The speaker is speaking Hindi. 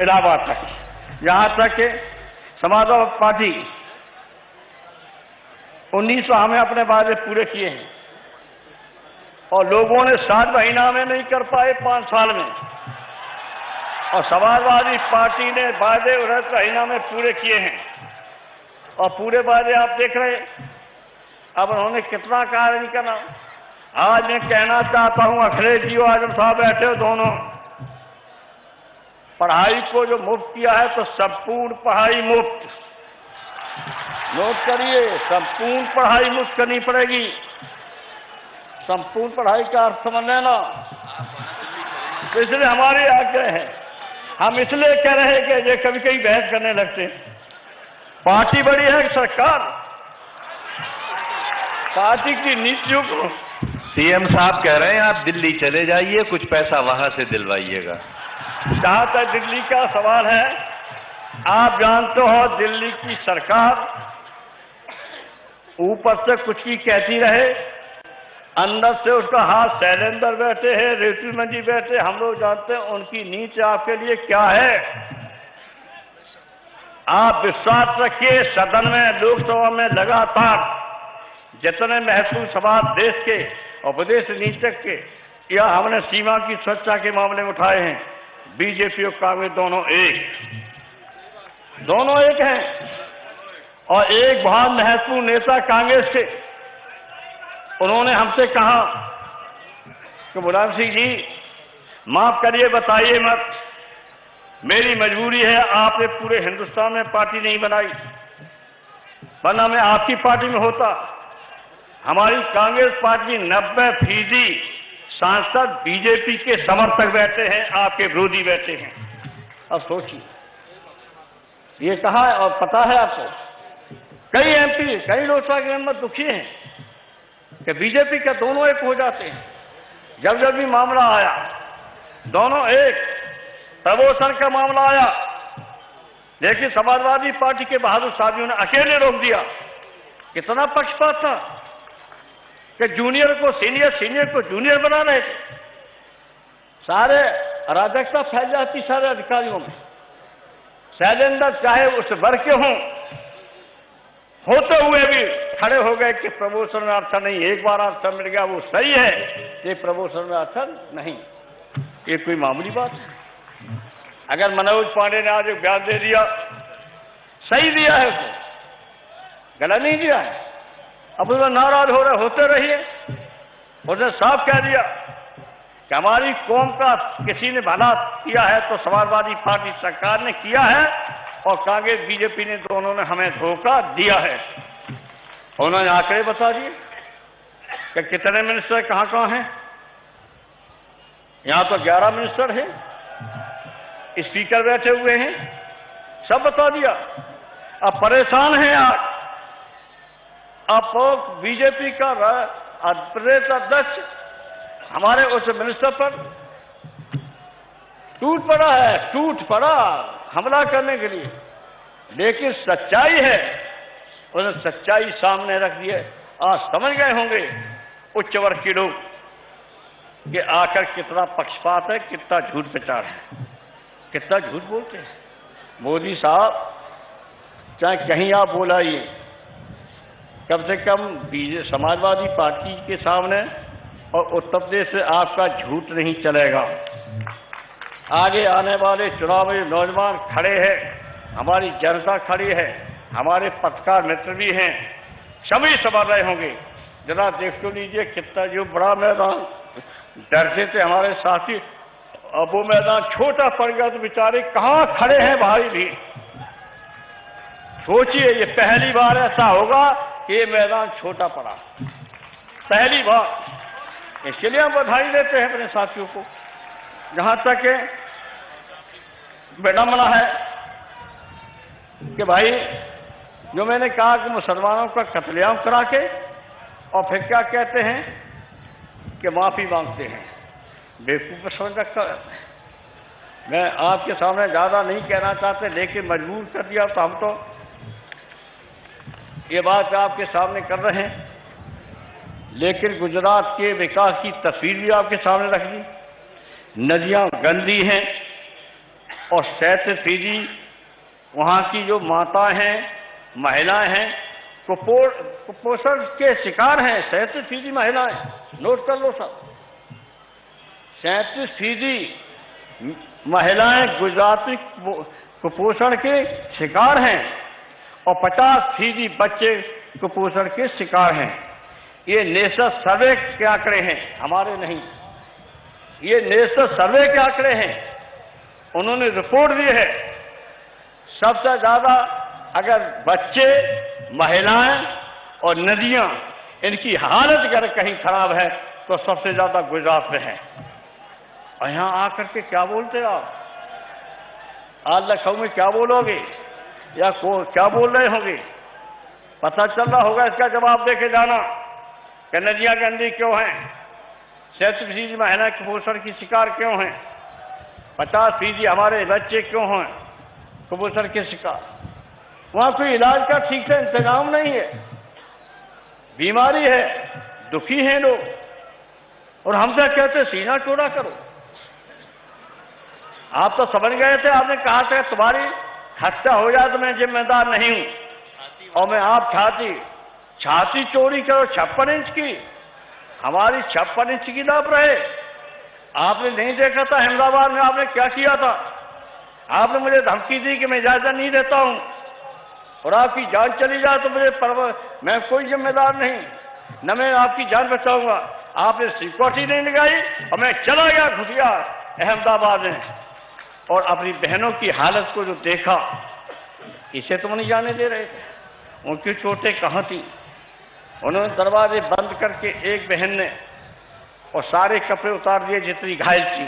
इलाहाबाद तक, यहाँ तक कि समाजवादी पार्टी 1900 में अपने वादे पूरे किए हैं और लोगों ने 7 महीना में नहीं कर पाए 5 साल में, और समाजवादी पार्टी ने वादे 19 महीना में पूरे किए हैं और पूरे वादे आप देख रहे हैं। अब उन्होंने कितना कार्य नहीं करना। आज मैं कहना चाहता हूं, अखिलेश जी और आजम साहब बैठे हो दोनों, पढ़ाई को जो मुफ्त किया है तो संपूर्ण पढ़ाई मुफ्त, नोट करिए, संपूर्ण पढ़ाई मुफ्त करनी पड़ेगी। संपूर्ण पढ़ाई का अर्थ समझ लेना। तो इसलिए हमारे आग्रह है, हम इसलिए कह रहे हैं कि ये कभी कभी बहस करने लगते हैं। पार्टी बड़ी है कि सरकार, पार्टी की नीतियों को सीएम साहब कह रहे हैं आप दिल्ली चले जाइए, कुछ पैसा वहां से दिलवाइएगा। जहां तक दिल्ली का सवाल है, आप जानते हो दिल्ली की सरकार ऊपर से कुछ की कहती रहे, अंदर से उसका हाथ शैलेंद्र बैठे हैं, रेतुमन जी बैठे, हम लोग जानते हैं उनकी नीति आपके लिए क्या है। आप विश्वास रखिए, सदन में, लोकसभा में लगातार जितने महत्वपूर्ण सवाल देश के और विदेश नीतिक के या हमने सीमा की सुरक्षा के मामले में उठाए हैं, बीजेपी और कांग्रेस दोनों एक हैं। और एक बहुत महत्वपूर्ण नेता कांग्रेस के, उन्होंने हमसे कहा कि मुलायम सिंह जी माफ करिए, बताइए मत, मेरी मजबूरी है, आपने पूरे हिंदुस्तान में पार्टी नहीं बनाई, वरना मैं आपकी पार्टी में होता। हमारी कांग्रेस पार्टी 90% सांसद बीजेपी के समर्थक बैठे हैं, आपके विरोधी बैठे हैं। अब सोचिए, ये कहा है और पता है आपको, कई एमपी, कई लोकसभा के मेंबर दुखी हैं कि बीजेपी के दोनों एक हो जाते हैं। जब जब भी मामला आया दोनों एक, प्रमोशन का मामला आया, लेकिन समाजवादी पार्टी के बहादुर साथियों ने अकेले रोक दिया। कितना पक्षपात था कि जूनियर को सीनियर, सीनियर को जूनियर बना रहे थे। सारे अराजकता फैल जाती सारे अधिकारियों में। शैलेंद्र चाहे उस वर्ग के हों, होते हुए भी खड़े हो गए कि प्रमोशन में आरक्षण नहीं, एक बार आरक्षण मिल गया वो सही है, ये प्रमोशन में आरक्षण नहीं, ये कोई मामूली बात है। अगर मनोज पांडे ने आज एक बयान दे दिया, सही दिया है, उसको गलत नहीं दिया है, अब उसमें नाराज हो रहे, होते रहिए। उसने साफ कह दिया कि हमारी कौम का किसी ने भला किया है तो समाजवादी पार्टी सरकार ने किया है, और कांग्रेस बीजेपी ने दोनों ने हमें धोखा दिया है। उन्होंने आंकड़े बता दिए कि कितने मिनिस्टर कहां कहां हैं। यहां तो 11 मिनिस्टर हैं, स्पीकर बैठे हुए हैं, सब बता दिया। अब परेशान हैं आज। अब बीजेपी का प्रदेश अध्यक्ष हमारे उस मिनिस्टर पर टूट पड़ा हमला करने के लिए, लेकिन सच्चाई है, उसने सच्चाई सामने रख दी है। आज समझ गए होंगे उच्च वर्ग के लोग कि आकर कितना पक्षपात है, कितना झूठ प्रचार है, कितना झूठ बोलते हैं। मोदी साहब चाहे कहीं आप बोलाइए, कम से कम समाजवादी पार्टी के सामने और उत्तर प्रदेश से आपका झूठ नहीं चलेगा। आगे आने वाले चुनाव में नौजवान खड़े हैं, हमारी जनता खड़ी है, हमारे पत्रकार मित्र भी हैं, सभी समझ रहे होंगे। जरा देख तो लीजिए कितना जो बड़ा मैदान, डरते थे हमारे साथी, अब वो मैदान छोटा पड़ गया तो बेचारे कहां खड़े हैं भाई भी। सोचिए, ये पहली बार ऐसा होगा कि ये मैदान छोटा पड़ा, पहली बार। इसके लिए हम बधाई देते हैं अपने साथियों को। जहां तक विडंबना है कि भाई जो मैंने कहा कि मुसलमानों का कत्लेआम करा के और फिर क्या कहते हैं कि माफी मांगते हैं, बेवकूफ समझ रखता है। मैं आपके सामने ज्यादा नहीं कहना चाहते, लेकिन मजबूर कर दिया तो हम तो ये बात आपके सामने कर रहे हैं। लेकिन गुजरात के विकास की तस्वीर भी आपके सामने रख दी। नदियां गंदी हैं, और 37% वहाँ की जो माताएं हैं, महिलाएं हैं, कुपोषण के शिकार हैं। 37% महिलाएं, नोट कर लो सब। 37% महिलाएं गुजरात में कुपोषण के शिकार हैं और 50% बच्चे कुपोषण के शिकार हैं। ये नेशनल सर्वे के आंकड़े हैं, हमारे नहीं। ये नेशनल सर्वे के आंकड़े हैं, उन्होंने रिपोर्ट दी है। सबसे ज्यादा अगर बच्चे, महिलाएं और नदियां, इनकी हालत अगर कहीं खराब है तो सबसे ज्यादा गुजरात में है। और यहां आकर के क्या बोलते हो आप? आज लखनऊ में क्या बोलोगे या क्या बोल रहे होंगे? पता चल रहा होगा, इसका जवाब देके जाना कि नदियां गंदी क्यों हैं, 37% महिला कुपोषण की शिकार क्यों हैं, 50% हमारे बच्चे क्यों हैं कुपोषण के शिकार। वहां कोई इलाज का ठीक से इंतजाम नहीं है, बीमारी है, दुखी हैं लोग और हमसे कहते सीना चौड़ा करो। आप तो समझ गए थे, आपने कहा था तुम्हारी हत्या हो जाए तो मैं जिम्मेदार नहीं हूं और मैं आप छाती चोरी करो 56 इंच की, हमारी 56 इंच की नाप रहे। आपने नहीं देखा था अहमदाबाद में आपने क्या किया था? आपने मुझे धमकी दी कि मैं इजाजत नहीं देता हूं और आपकी जान चली जाए तो मैं कोई जिम्मेदार नहीं, न मैं आपकी जान बचाऊंगा। आपने सिक्योरिटी नहीं लगाई और मैं चला गया घुसिया अहमदाबाद में और अपनी बहनों की हालत को जो देखा, इसे तुम नहीं जाने दे रहे थे। उनकी चोटें कहाँ थी? उन्होंने दरवाजे बंद करके एक बहन ने और सारे कपड़े उतार दिए जितनी घायल थी।